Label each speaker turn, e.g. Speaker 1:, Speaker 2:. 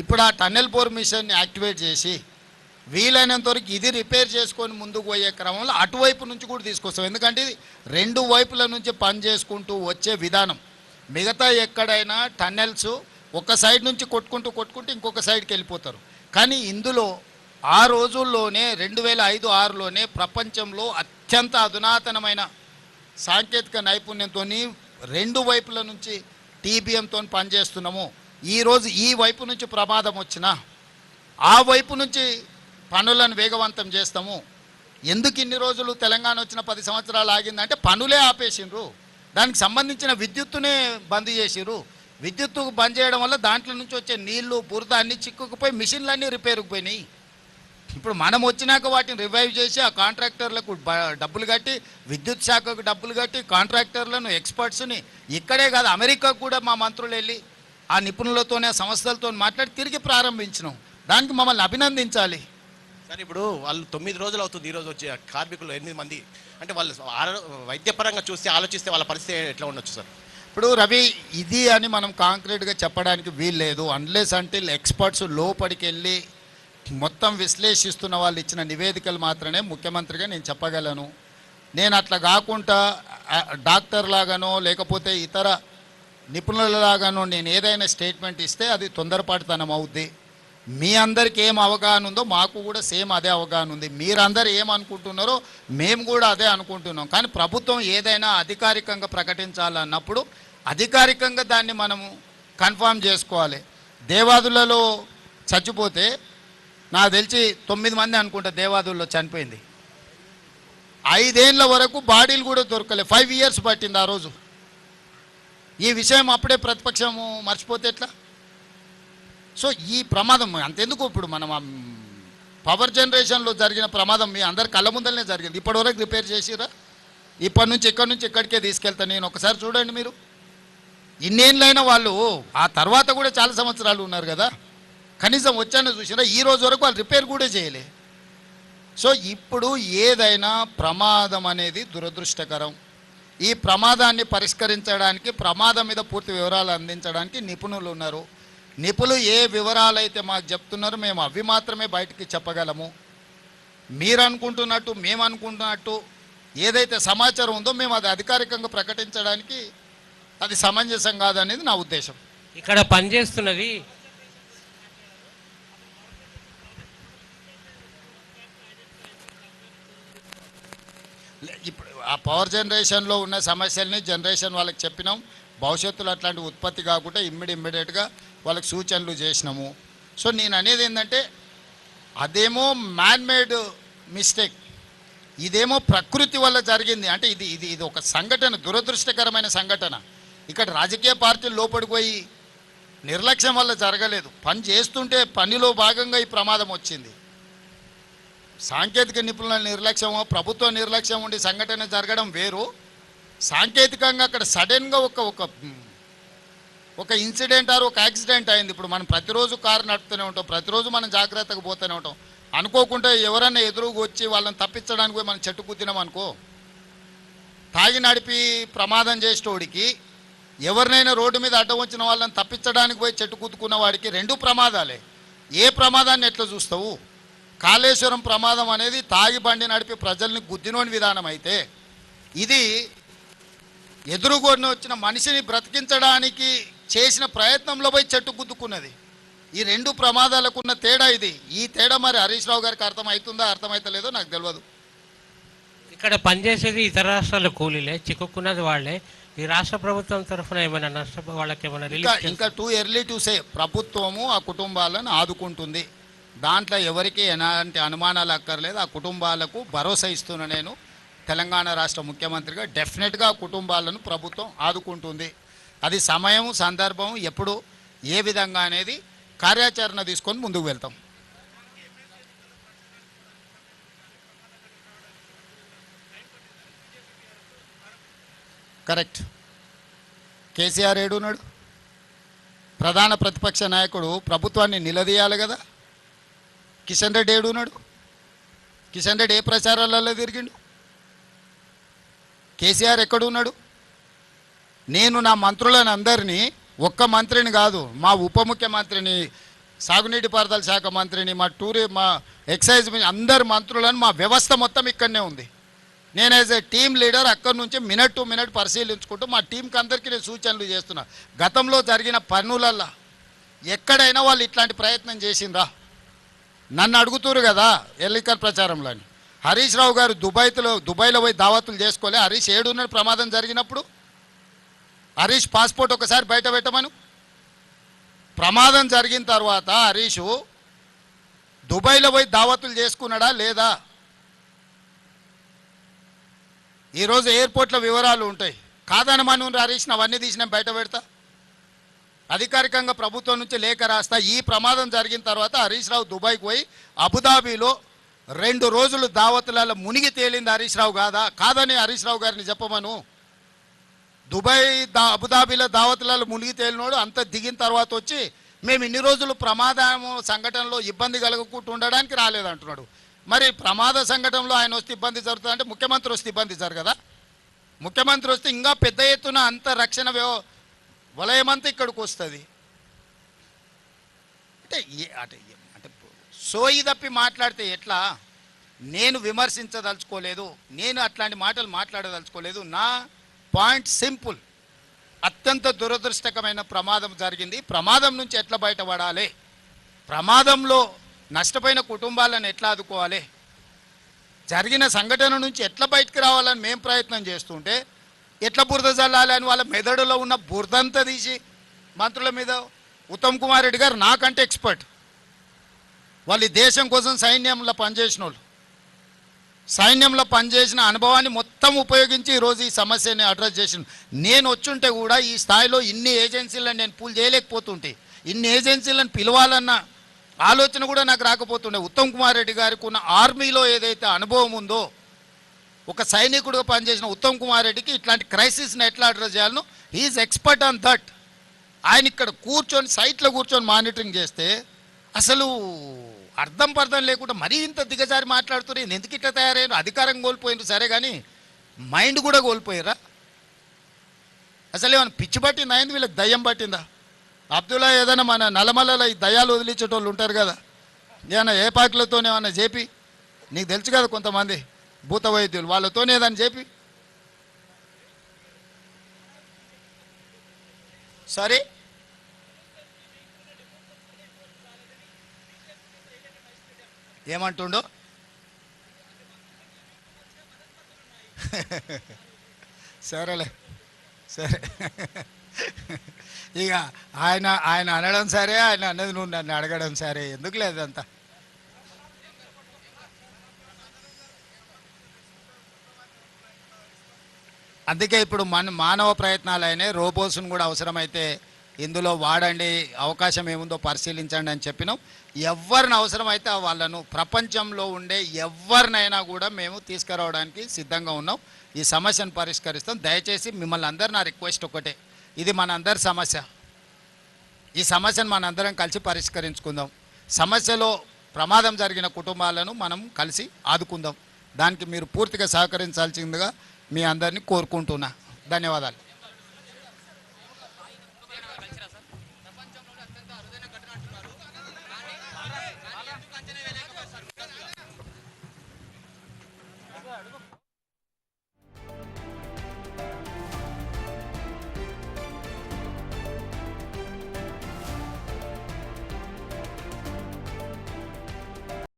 Speaker 1: ఇప్పుడు ఆ tunnel bore మిషన్ని యాక్టివేట్ చేసి వీలైనంత వరకు ఇది రిపేర్ చేసుకొని ముందుకు పోయే క్రమంలో అటువైపు నుంచి కూడా తీసుకొస్తాం. ఎందుకంటే ఇది రెండు వైపుల నుంచి పని చేసుకుంటూ వచ్చే విధానం. మిగతా ఎక్కడైనా టన్నెల్స్ ఒక సైడ్ నుంచి కొట్టుకుంటూ ఇంకొక సైడ్కి వెళ్ళిపోతారు. కానీ ఇందులో ఆ రోజుల్లోనే 2005-6లోనే ప్రపంచంలో అత్యంత అధునాతనమైన సాంకేతిక నైపుణ్యంతో రెండు వైపుల నుంచి టీబీఎంతో పనిచేస్తున్నాము. ఈరోజు ఈ వైపు నుంచి ప్రమాదం వచ్చినా ఆ వైపు నుంచి పనులను వేగవంతం చేస్తాము. ఎందుకు ఇన్ని రోజులు తెలంగాణ వచ్చిన 10 సంవత్సరాలు ఆగిందంటే పనులే ఆపేసిండ్రు. దానికి సంబంధించిన విద్యుత్తునే బంద్ చేసిర్రు. విద్యుత్తు బంద్ చేయడం వల్ల దాంట్లో నుంచి వచ్చే నీళ్లు బురద అన్నీ చిక్కుకుపోయి మిషన్లన్నీ రిపేర్కి పోయినాయి. ఇప్పుడు మనం వచ్చినాక వాటిని రివైవ్ చేసి ఆ కాంట్రాక్టర్లకు డబ్బులు కట్టి, విద్యుత్ శాఖకు డబ్బులు కట్టి, కాంట్రాక్టర్లను ఎక్స్పర్ట్స్ని ఇక్కడే కాదు అమెరికాకు కూడా మా మంత్రులు వెళ్ళి ఆ నిపుణులతోనే ఆ సంస్థలతో మాట్లాడి తిరిగి ప్రారంభించినాం. దానికి మమ్మల్ని అభినందించాలి.
Speaker 2: సార్ ఇప్పుడు వాళ్ళు 9 రోజులు అవుతుంది ఈరోజు వచ్చే కార్మికులు 8 మంది, అంటే వాళ్ళు వైద్యపరంగా చూస్తే ఆలోచిస్తే వాళ్ళ పరిస్థితి ఎట్లా ఉండొచ్చు సార్?
Speaker 1: ఇప్పుడు రవి, ఇది అని మనం కాంక్రీట్గా చెప్పడానికి వీల్లేదు. అన్లెస్ అంటిల్ ఎక్స్పర్ట్స్ లోపలికి వెళ్ళి మొత్తం విశ్లేషిస్తున్న వాళ్ళు ఇచ్చిన నివేదికలు మాత్రమే ముఖ్యమంత్రిగా నేను చెప్పగలను. నేను అట్లా కాకుండా డాక్టర్ లాగానో లేకపోతే ఇతర నిపుణులలాగానో నేను ఏదైనా స్టేట్మెంట్ ఇస్తే అది తొందరపాటుతనం అవుద్ది. మీ అందరికీ ఏం అవగాహన ఉందో మాకు కూడా సేమ్ అదే అవగాహన ఉంది. మీరందరూ ఏమనుకుంటున్నారో మేము కూడా అదే అనుకుంటున్నాం. కానీ ప్రభుత్వం ఏదైనా అధికారికంగా ప్రకటించాలన్నప్పుడు అధికారికంగా దాన్ని మనము కన్ఫామ్ చేసుకోవాలి. దేవాదులలో చచ్చిపోతే నాకు తెలిసి 9 మంది అనుకుంటా దేవాదుల్లో చనిపోయింది. 5 ఏళ్ళ వరకు బాడీలు కూడా దొరకలేదు. 5 years పట్టింది ఆ రోజు. ఈ విషయం అప్పుడే ప్రతిపక్షము మర్చిపోతే ఎట్లా? సో ఈ ప్రమాదం అంతెందుకు, ఇప్పుడు మనం పవర్ జనరేషన్లో జరిగిన ప్రమాదం మీ అందరి కళ్ళ ముందరనే జరిగింది. ఇప్పటివరకు రిపేర్ చేసిరా? ఇప్పటి నుంచి ఇక్కడి నుంచి ఇక్కడికే తీసుకెళ్తాను నేను. ఒకసారి చూడండి మీరు. ఇన్నేళ్ళైనా వాళ్ళు ఆ తర్వాత కూడా చాలా సంవత్సరాలు ఉన్నారు కదా, కనీసం వచ్చానో చూసినా ఈ రోజు వరకు వాళ్ళు రిపేర్ కూడా చేయలే. సో ఇప్పుడు ఏదైనా ప్రమాదం అనేది దురదృష్టకరం. ఈ ప్రమాదాన్ని పరిష్కరించడానికి, ప్రమాదం మీద పూర్తి వివరాలు అందించడానికి నిపుణులు ఉన్నారు. నిపుణులు ఏ వివరాలు అయితే మాకు చెప్తున్నారో మేము అవి మాత్రమే బయటికి చెప్పగలము. మీరు అనుకుంటున్నట్టు మేము అనుకుంటున్నట్టు ఏదైతే సమాచారం ఉందో మేము అది అధికారికంగా ప్రకటించడానికి అది సమంజసం కాదనేది నా ఉద్దేశం.
Speaker 3: ఇక్కడ పనిచేస్తున్నది
Speaker 1: ఇప్పుడు ఆ పవర్ జనరేషన్లో ఉన్న సమస్యల్ని జనరేషన్ వాళ్ళకి చెప్పినాం. భవిష్యత్తులో అట్లాంటి ఉత్పత్తి కాకుండా ఇమ్మీడియట్గా వాళ్ళకి సూచనలు చేసినాము. సో నేను అనేది ఏంటంటే అదేమో మ్యాన్మేడ్ మిస్టేక్, ఇదేమో ప్రకృతి వల్ల జరిగింది. అంటే ఇది ఇది ఇది ఒక సంఘటన, దురదృష్టకరమైన సంఘటన. ఇక్కడ రాజకీయ పార్టీలు లోపడిపోయి నిర్లక్ష్యం వల్ల జరగలేదు. పని చేస్తుంటే పనిలో భాగంగా ఈ ప్రమాదం వచ్చింది. సాంకేతిక నిపుణుల నిర్లక్ష్యమో ప్రభుత్వ నిర్లక్ష్యం ఉండి సంఘటన జరగడం వేరు. సాంకేతికంగా అక్కడ సడన్గా ఒక ఇన్సిడెంట్ ఆర్ ఒక యాక్సిడెంట్ అయింది. ఇప్పుడు మనం ప్రతిరోజు కారు నడుపుతూనే ఉంటాం, ప్రతిరోజు మనం జాగ్రత్తగా పోతూనే ఉంటాం. అనుకోకుండా ఎవరైనా ఎదురుగా వచ్చి వాళ్ళని తప్పించడానికి పోయి మనం చెట్టు కుద్దినాం అనుకో, తాగి నడిపి ప్రమాదం చేసేటోడికి ఎవరినైనా రోడ్డు మీద అడ్డం వచ్చిన వాళ్ళని తప్పించడానికి పోయి చెట్టు కుద్దుకున్న వాడికి 2 ప్రమాదాలే. ఏ ప్రమాదాన్ని ఎట్లా చూస్తావు? కాళేశ్వరం ప్రమాదం అనేది తాగి బండి నడిపి ప్రజల్ని గుద్దినోని విధానం అయితే, ఇది ఎదురుగొని వచ్చిన మనిషిని బ్రతికించడానికి చేసిన ప్రయత్నంలో పోయి చెట్టు గుద్దుకున్నది. ఈ 2 ప్రమాదాలకు ఉన్న తేడా ఇది. ఈ తేడా మరి హరీష్ రావు గారికి అర్థమవుతుందా అర్థమవుతలేదో నాకు తెలియదు.
Speaker 3: ఇక్కడ పనిచేసేది ఇతర రాష్ట్రాల కూలీలే, చిక్కుకున్నది వాళ్ళే. ఈ రాష్ట్ర ప్రభుత్వం తరఫున ఏమైనా వాళ్ళకి ఏమైనా రిలీఫ్?
Speaker 1: ఇంకా టూ ఎర్లీ టు సే. ప్రభుత్వము ఆ కుటుంబాలను ఆదుకుంటుంది, దాంట్లో ఎవరికి ఎలాంటి అనుమానాలు అక్కర్లేదు. ఆ కుటుంబాలకు భరోసా ఇస్తున్నా నేను తెలంగాణ రాష్ట్ర ముఖ్యమంత్రిగా. డెఫినెట్గా ఆ కుటుంబాలను ప్రభుత్వం ఆదుకుంటుంది. అది సమయం సందర్భం ఎప్పుడు ఏ విధంగా అనేది కార్యాచరణ తీసుకొని ముందుకు వెళ్తాం. కరెక్ట్. కేసీఆర్ ఏడున్నాడు? ప్రధాన ప్రతిపక్ష నాయకుడు ప్రభుత్వాన్ని నిలదీయాలి కదా. కిషన్ రెడ్డి ఏడున్నాడు? కిషన్ రెడ్డి ఏ ప్రచారాలలో తిరిగిండు? కేసీఆర్ ఎక్కడున్నాడు? నేను నా మంత్రులను అందరినీ, ఒక్క మంత్రిని కాదు, మా ఉప ముఖ్యమంత్రిని, సాగునీటి పారుదల శాఖ మంత్రిని, మా ఎక్సైజ్ అందరు మంత్రులను, మా వ్యవస్థ మొత్తం ఇక్కడనే ఉంది. నేను యాజ్ ఏ టీమ్ లీడర్ అక్కడి నుంచి మినిట్ టు మినిట్ పరిశీలించుకుంటూ మా టీంకి అందరికీ నేను సూచనలు చేస్తున్నా. గతంలో జరిగిన పన్నులల్లో ఎక్కడైనా వాళ్ళు ఇట్లాంటి ప్రయత్నం చేసిండ్రా? నన్ను అడుగుతురు కదా ఎన్నికల ప్రచారంలో. హరీష్ రావు గారు దుబాయ్లో పోయి దావతులు చేసుకోలే. హరీష్ ఏడున్న ప్రమాదం జరిగినప్పుడు హరీష్ పాస్పోర్ట్ ఒకసారి బయట పెట్టమను. ప్రమాదం జరిగిన తర్వాత హరీష్ దుబాయ్లో పోయి దావతులు చేసుకున్నాడా లేదా? ఈరోజు ఎయిర్పోర్ట్లో వివరాలు ఉంటాయి. కాదనమను హరీష్, అవన్నీ తీసి నేను బయట పెడతా. అధికారికంగా ప్రభుత్వం నుంచి లేఖ రాస్తా. ఈ ప్రమాదం జరిగిన తర్వాత హరీష్ రావు దుబాయ్కి పోయి అబుదాబీలో 2 రోజులు దావతులలో మునిగి తేలింది హరీష్ రావు కాదని హరీష్ రావు గారిని చెప్పమను. అబుదాబీలో దావతులలో మునిగి తేలినోడు అంత దిగిన తర్వాత వచ్చి మేము ఇన్ని రోజులు ప్రమాదం సంఘటనలో ఇబ్బంది కలగకుండా ఉండడానికి రాలేదంటున్నాడు. మరి ప్రమాద సంఘటనలో ఆయన వస్తే ఇబ్బంది జరుగుతుందంటే ముఖ్యమంత్రి వస్తే ఇబ్బంది జరగదా? ముఖ్యమంత్రి వస్తే ఇంకా పెద్ద ఎత్తున అంత రక్షణ వలయమంతా ఇక్కడికి వస్తుంది. అంటే అంటే సోయి తప్పి మాట్లాడితే ఎట్లా? నేను విమర్శించదలుచుకోలేదు, నేను అట్లాంటి మాటలు మాట్లాడదలుచుకోలేదు. నా పాయింట్ సింపుల్. అత్యంత దురదృష్టకరమైన ప్రమాదం జరిగింది. ప్రమాదం నుంచి ఎట్లా బయటపడాలి, ప్రమాదంలో నష్టపోయిన కుటుంబాలను ఎట్లా ఆదుకోవాలి, జరిగిన సంఘటన నుంచి ఎట్లా బయటకు రావాలని మేము ప్రయత్నం చేస్తుంటే ఎట్లా బురద జల్లాలి అని వాళ్ళ మెదడులో ఉన్న బురదంతా తీసి మంత్రుల మీద. ఉత్తమ్ కుమార్ రెడ్డి గారు నాకంటే ఎక్స్పర్ట్. వాళ్ళు దేశం కోసం సైన్యంలో పనిచేసిన వాళ్ళు, సైన్యంలో పనిచేసిన అనుభవాన్ని మొత్తం ఉపయోగించి ఈరోజు ఈ సమస్యని అడ్రస్ చేసిన. నేను వచ్చుంటే కూడా ఈ స్థాయిలో ఇన్ని ఏజెన్సీలను నేను పూల్ చేయలేకపోతుంటే, ఇన్ని ఏజెన్సీలను పిలవాలన్న ఆలోచన కూడా నాకు రాకపోతుండే. ఉత్తమ్ కుమార్ రెడ్డి గారికి ఉన్న ఆర్మీలో ఏదైతే అనుభవం ఉందో, ఒక సైనికుడుగా పనిచేసిన ఉత్తమ్ కుమార్ రెడ్డికి ఇట్లాంటి క్రైసిస్ని ఎట్లా అడ్రస్ చేయాలనో హీఈస్ ఎక్స్పర్ట్ ఆన్ దట్. ఆయన ఇక్కడ కూర్చొని సైట్లో కూర్చొని మానిటరింగ్ చేస్తే అసలు అర్థం పర్థం లేకుండా మరీ ఇంత దిగజారి మాట్లాడుతున్నారు. ఎందుకు ఇట్లా తయారయ్యారు? అధికారం కోల్పోయినారు సరే, కానీ మైండ్ కూడా కోల్పోయారా? అసలు ఏమైనా పిచ్చి పట్టిందా? అయింది వీళ్ళకి దయ్యం పట్టిందా? అబ్దుల్లా ఏదైనా మన నల్లమల్లలో ఈ దయ్యాలు వదిలించేటోళ్ళు ఉంటారు కదా, ఏమన్నా ఏ పాకులతోనే ఏమన్నా చెప్పి, నీకు తెలుసు కదా కొంతమంది భూత వైద్యులు, వాళ్ళతోనే ఏదైనా చెప్పి సరే. ఏమంటుండో సరేలే సరే. ఇక ఆయన అనడం సరే, ఆయన అన్నది నువ్వు నన్ను అడగడం సరే, ఎందుకు లేదంతా. అందుకే ఇప్పుడు మానవ ప్రయత్నాలు అయినాయి. రోబోస్ను కూడా అవసరమైతే ఇందులో వాడండి, అవకాశం ఏముందో పరిశీలించండి అని చెప్పినాం. ఎవరిని అవసరమైతే వాళ్ళను, ప్రపంచంలో ఉండే ఎవరినైనా కూడా మేము తీసుకురావడానికి సిద్ధంగా ఉన్నాం. ఈ సమస్యను పరిష్కరిస్తాం. దయచేసి మిమ్మల్ని అందరు నా రిక్వెస్ట్ ఒకటే, ఇది మనందరి సమస్య. ఈ సమస్యను మనందరం కలిసి పరిష్కరించుకుందాం. సమస్యలో ప్రమాదం జరిగిన కుటుంబాలను మనం కలిసి ఆదుకుందాం. దానికి మీరు పూర్తిగా సహకరించాల్సిందిగా మీ అందరినీ కోరుకుంటున్నా. ధన్యవాదాలు.